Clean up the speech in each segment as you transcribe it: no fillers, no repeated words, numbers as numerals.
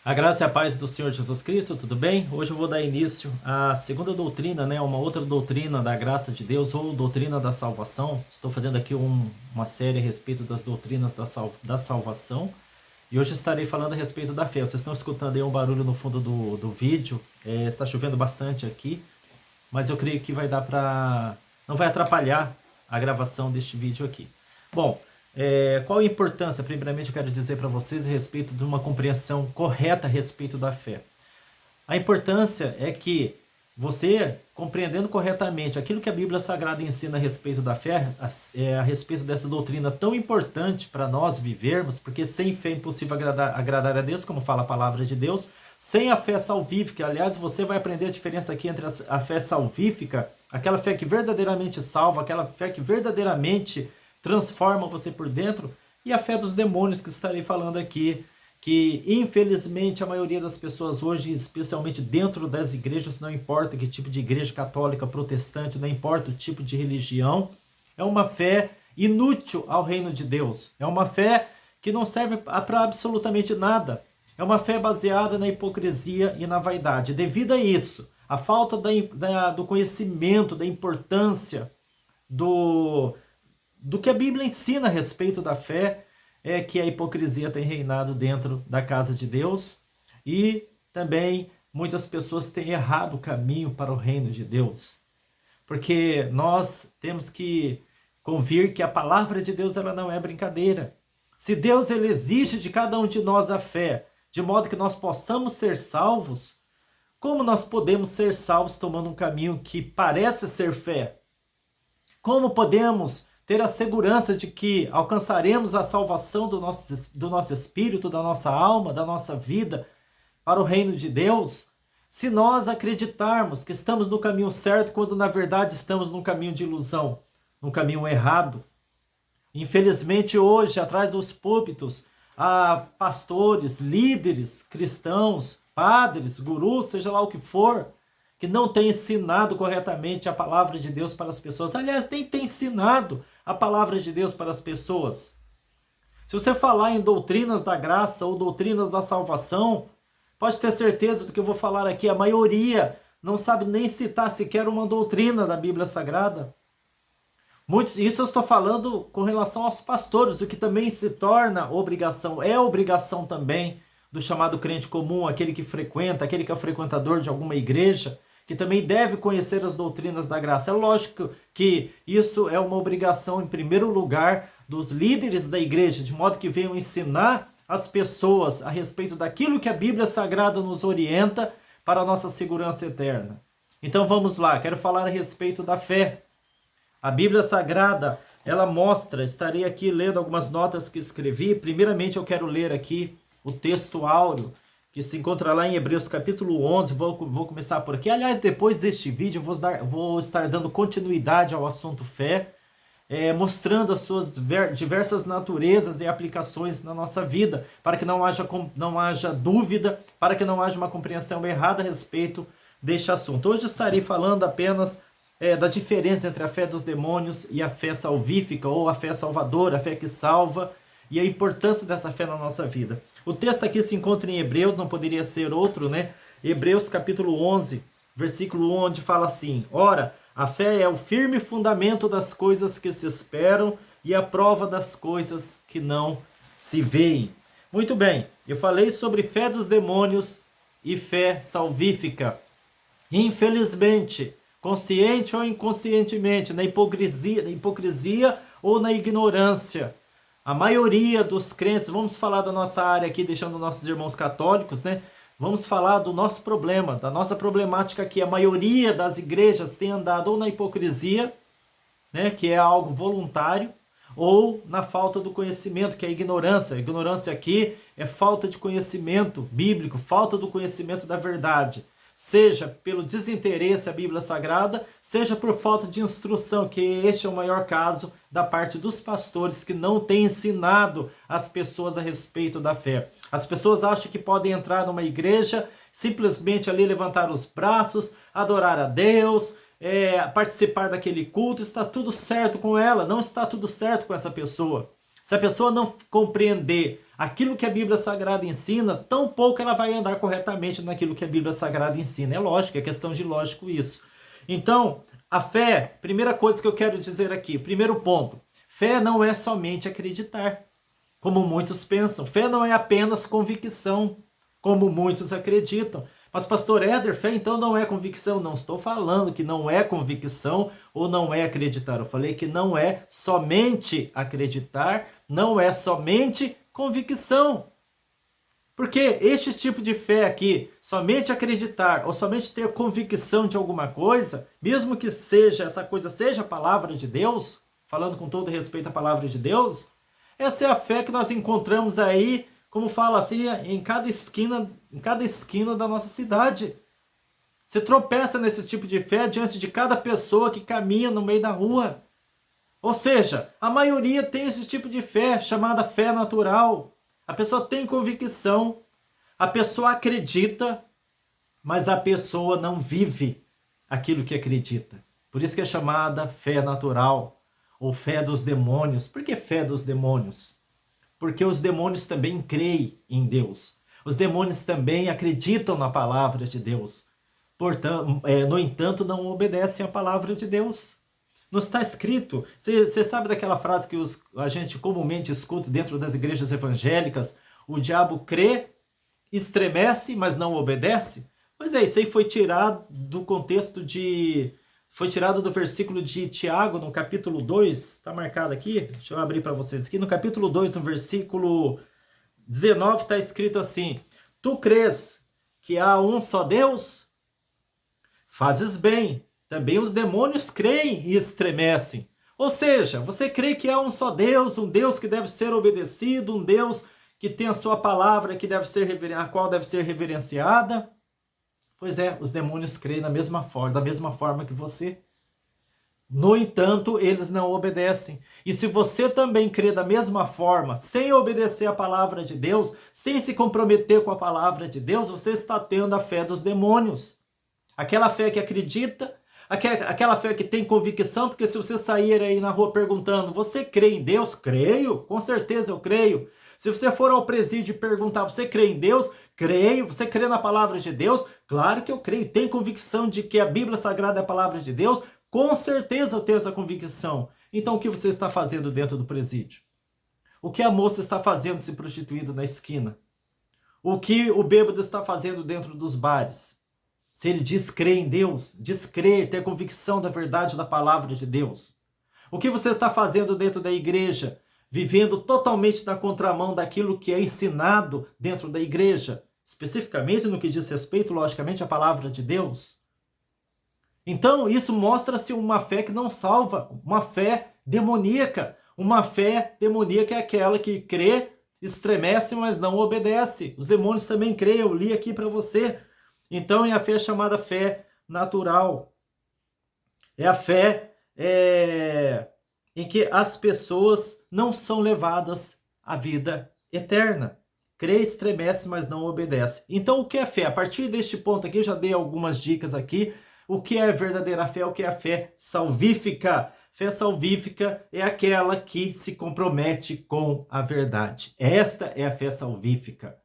A graça e a paz do Senhor Jesus Cristo, tudo bem? Hoje eu vou dar início à segunda doutrina, uma outra doutrina da graça de Deus ou doutrina da salvação. Estou fazendo aqui uma série a respeito das doutrinas da salvação e hoje estarei falando a respeito da fé. Vocês estão escutando aí um barulho no fundo do vídeo, está chovendo bastante aqui, mas eu creio que vai dar para... não vai atrapalhar a gravação deste vídeo aqui. Bom, qual a importância, primeiramente eu quero dizer para vocês a respeito de uma compreensão correta a respeito da fé. A importância é que você, compreendendo corretamente aquilo que a Bíblia Sagrada ensina a respeito da fé, a respeito dessa doutrina tão importante para nós vivermos, porque sem fé é impossível agradar a Deus, como fala a palavra de Deus, sem a fé salvífica. Aliás, você vai aprender a diferença aqui entre a fé salvífica, aquela fé que verdadeiramente salva, aquela fé que verdadeiramente transforma você por dentro, e a fé dos demônios que estarei falando aqui, que infelizmente a maioria das pessoas hoje, especialmente dentro das igrejas, não importa que tipo de igreja católica, protestante, não importa o tipo de religião, é uma fé inútil ao reino de Deus, é uma fé que não serve para absolutamente nada, é uma fé baseada na hipocrisia e na vaidade. Devido a isso, a falta do conhecimento, da importância do que a Bíblia ensina a respeito da fé, é que a hipocrisia tem reinado dentro da casa de Deus e também muitas pessoas têm errado o caminho para o reino de Deus. Porque nós temos que convir que a palavra de Deus ela não é brincadeira. Se Deus ele exige de cada um de nós a fé, de modo que nós possamos ser salvos, como nós podemos ser salvos tomando um caminho que parece ser fé? Como podemos ter a segurança de que alcançaremos a salvação do nosso espírito, da nossa alma, da nossa vida para o reino de Deus, se nós acreditarmos que estamos no caminho certo, quando na verdade estamos num caminho de ilusão, num caminho errado? Infelizmente hoje, atrás dos púlpitos, há pastores, líderes, cristãos, padres, gurus, seja lá o que for, que não tem ensinado corretamente a palavra de Deus para as pessoas. Aliás, nem tem ensinado a palavra de Deus para as pessoas. Se você falar em doutrinas da graça ou doutrinas da salvação, pode ter certeza do que eu vou falar aqui. A maioria não sabe nem citar sequer uma doutrina da Bíblia Sagrada. Isso eu estou falando com relação aos pastores, o que também se torna obrigação, é obrigação também do chamado crente comum, aquele que frequenta, aquele que é frequentador de alguma igreja, que também deve conhecer as doutrinas da graça. É lógico que isso é uma obrigação, em primeiro lugar, dos líderes da igreja, de modo que venham ensinar as pessoas a respeito daquilo que a Bíblia Sagrada nos orienta para a nossa segurança eterna. Então vamos lá, quero falar a respeito da fé. A Bíblia Sagrada, ela mostra, estarei aqui lendo algumas notas que escrevi. Primeiramente eu quero ler aqui o texto áureo, que se encontra lá em Hebreus capítulo 11, vou começar por aqui. Aliás, depois deste vídeo eu vou estar dando continuidade ao assunto fé, mostrando as suas diversas naturezas e aplicações na nossa vida, para que não haja dúvida, para que não haja uma compreensão errada a respeito deste assunto. Hoje estarei falando apenas da diferença entre a fé dos demônios e a fé salvífica, ou a fé salvadora, a fé que salva, e a importância dessa fé na nossa vida. O texto aqui se encontra em Hebreus, não poderia ser outro, né? Hebreus capítulo 11, versículo 1, onde fala assim: Ora, a fé é o firme fundamento das coisas que se esperam e a prova das coisas que não se veem. Muito bem, eu falei sobre fé dos demônios e fé salvífica. Infelizmente, consciente ou inconscientemente, na hipocrisia ou na ignorância, a maioria dos crentes, vamos falar da nossa área aqui, deixando nossos irmãos católicos, né? Vamos falar do nosso problema, da nossa problemática aqui. A maioria das igrejas tem andado ou na hipocrisia, né, que é algo voluntário, ou na falta do conhecimento, que é a ignorância. A ignorância aqui é falta de conhecimento bíblico, falta do conhecimento da verdade. Seja pelo desinteresse à Bíblia Sagrada, seja por falta de instrução, que este é o maior caso da parte dos pastores que não têm ensinado as pessoas a respeito da fé. As pessoas acham que podem entrar numa igreja, simplesmente ali levantar os braços, adorar a Deus, participar daquele culto, está tudo certo com ela. Não está tudo certo com essa pessoa. Se a pessoa não compreender aquilo que a Bíblia Sagrada ensina, tão pouco ela vai andar corretamente naquilo que a Bíblia Sagrada ensina. É lógico, é questão de lógico isso. Então, a fé, primeira coisa que eu quero dizer aqui, primeiro ponto, fé não é somente acreditar, como muitos pensam. Fé não é apenas convicção, como muitos acreditam. Mas, pastor Éder, fé então não é convicção? Não estou falando que não é convicção ou não é acreditar. Eu falei que não é somente acreditar, não é somente convicção. Porque este tipo de fé aqui, somente acreditar ou somente ter convicção de alguma coisa, mesmo que seja essa coisa seja a palavra de Deus, falando com todo respeito à palavra de Deus, essa é a fé que nós encontramos aí, como fala assim, em cada esquina da nossa cidade. Você tropeça nesse tipo de fé diante de cada pessoa que caminha no meio da rua. Ou seja, a maioria tem esse tipo de fé, chamada fé natural. A pessoa tem convicção, a pessoa acredita, mas a pessoa não vive aquilo que acredita. Por isso que é chamada fé natural, ou fé dos demônios. Por que fé dos demônios? Porque os demônios também creem em Deus. Os demônios também acreditam na palavra de Deus. Portanto, no entanto, não obedecem à palavra de Deus. Não está escrito. Você sabe daquela frase que a gente comumente escuta dentro das igrejas evangélicas? O diabo crê, estremece, mas não obedece? Pois é, isso aí foi tirado do contexto de... Foi tirado do versículo de Tiago, no capítulo 2, está marcado aqui, deixa eu abrir para vocês aqui, no capítulo 2, no versículo 19, está escrito assim: Tu crês que há um só Deus? Fazes bem, também os demônios creem e estremecem. Ou seja, você crê que há um só Deus, um Deus que deve ser obedecido, um Deus que tem a sua palavra que deve ser a qual deve ser reverenciada? Pois é, os demônios creem da mesma forma que você. No entanto, eles não obedecem. E se você também crê da mesma forma, sem obedecer a palavra de Deus, sem se comprometer com a palavra de Deus, você está tendo a fé dos demônios. Aquela fé que acredita, aquela fé que tem convicção, porque se você sair aí na rua perguntando, você crê em Deus? Creio, com certeza eu creio. Se você for ao presídio e perguntar, você crê em Deus? Creio. Você crê na palavra de Deus? Claro que eu creio. Tem convicção de que a Bíblia Sagrada é a palavra de Deus? Com certeza eu tenho essa convicção. Então o que você está fazendo dentro do presídio? O que a moça está fazendo se prostituindo na esquina? O que o bêbado está fazendo dentro dos bares? Se ele diz crer em Deus, diz crer, ter convicção da verdade da palavra de Deus. O que você está fazendo dentro da igreja? Vivendo totalmente na contramão daquilo que é ensinado dentro da igreja, especificamente no que diz respeito, logicamente, à palavra de Deus. Então, isso mostra-se uma fé que não salva, uma fé demoníaca. Uma fé demoníaca é aquela que crê, estremece, mas não obedece. Os demônios também creem, eu li aqui para você. Então, é a fé chamada fé natural. É a fé em que as pessoas não são levadas à vida eterna. Crê, estremece, mas não obedece. Então, o que é fé? A partir deste ponto aqui, eu já dei algumas dicas aqui. O que é verdadeira fé? O que é a fé salvífica? Fé salvífica é aquela que se compromete com a verdade. Esta é a fé salvífica.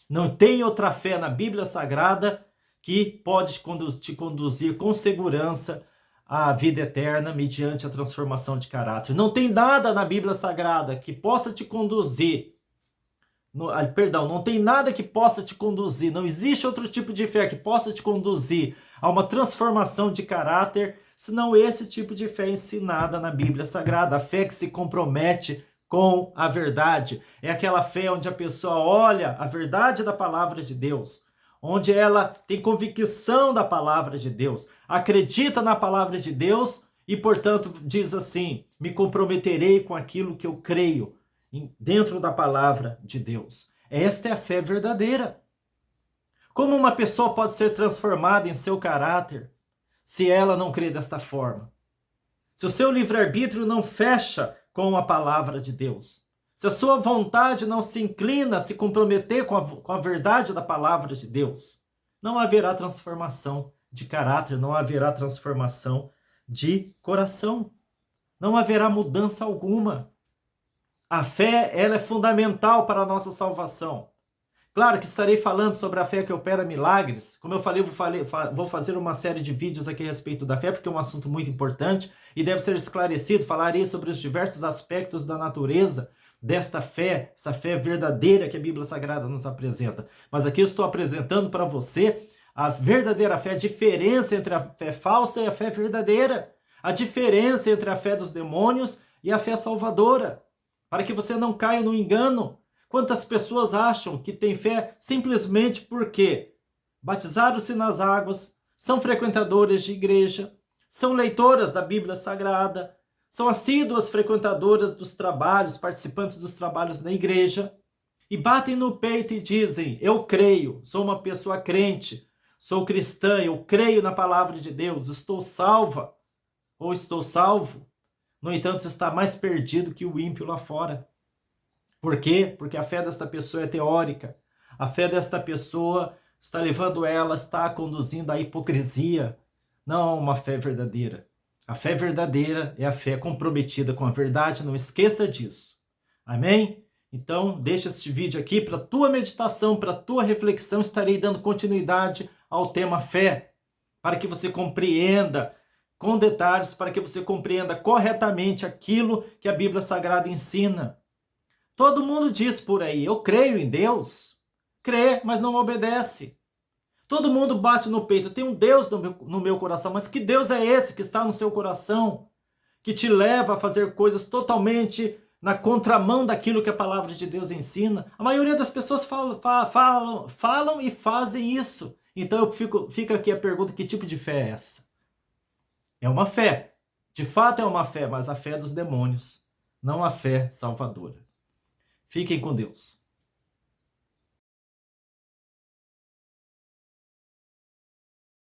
Não tem outra fé na Bíblia Sagrada que pode te conduzir com segurança à vida eterna mediante a transformação de caráter. Não tem nada na Bíblia Sagrada que possa te conduzir. Não tem nada que possa te conduzir. Não existe outro tipo de fé que possa te conduzir a uma transformação de caráter, senão esse tipo de fé ensinada na Bíblia Sagrada. A fé que se compromete com a verdade. É aquela fé onde a pessoa olha a verdade da palavra de Deus, onde ela tem convicção da palavra de Deus, acredita na palavra de Deus e, portanto, diz assim: me comprometerei com aquilo que eu creio dentro da palavra de Deus. Esta é a fé verdadeira. Como uma pessoa pode ser transformada em seu caráter se ela não crê desta forma? Se o seu livre-arbítrio não fecha com a palavra de Deus, se a sua vontade não se inclina a se comprometer com a verdade da palavra de Deus, não haverá transformação de caráter, não haverá transformação de coração, não haverá mudança alguma. A fé, ela é fundamental para a nossa salvação. Claro que estarei falando sobre a fé que opera milagres. Como eu falei, vou fazer uma série de vídeos aqui a respeito da fé, porque é um assunto muito importante e deve ser esclarecido. Falarei sobre os diversos aspectos da natureza desta fé, essa fé verdadeira que a Bíblia Sagrada nos apresenta. Mas aqui eu estou apresentando para você a verdadeira fé, a diferença entre a fé falsa e a fé verdadeira, a diferença entre a fé dos demônios e a fé salvadora, para que você não caia no engano. Quantas pessoas acham que têm fé simplesmente porque batizaram-se nas águas, são frequentadores de igreja, são leitoras da Bíblia Sagrada, são assíduas frequentadoras dos trabalhos, participantes dos trabalhos na igreja, e batem no peito e dizem: eu creio, sou uma pessoa crente, sou cristã, eu creio na palavra de Deus, estou salva ou estou salvo. No entanto, está mais perdido que o ímpio lá fora. Por quê? Porque a fé desta pessoa é teórica. A fé desta pessoa está levando ela, está conduzindo à hipocrisia. Não a uma fé verdadeira. A fé verdadeira é a fé comprometida com a verdade, não esqueça disso. Amém? Então, deixa este vídeo aqui para tua meditação, para tua reflexão. Estarei dando continuidade ao tema fé, para que você compreenda com detalhes, para que você compreenda corretamente aquilo que a Bíblia Sagrada ensina. Todo mundo diz por aí: eu creio em Deus. Crê, mas não obedece. Todo mundo bate no peito: tem um Deus no meu coração. Mas que Deus é esse que está no seu coração? Que te leva a fazer coisas totalmente na contramão daquilo que a palavra de Deus ensina? A maioria das pessoas falam e fazem isso. Então fica aqui a pergunta: que tipo de fé é essa? É uma fé. De fato é uma fé, mas a fé dos demônios, não a fé salvadora. Fiquem com Deus.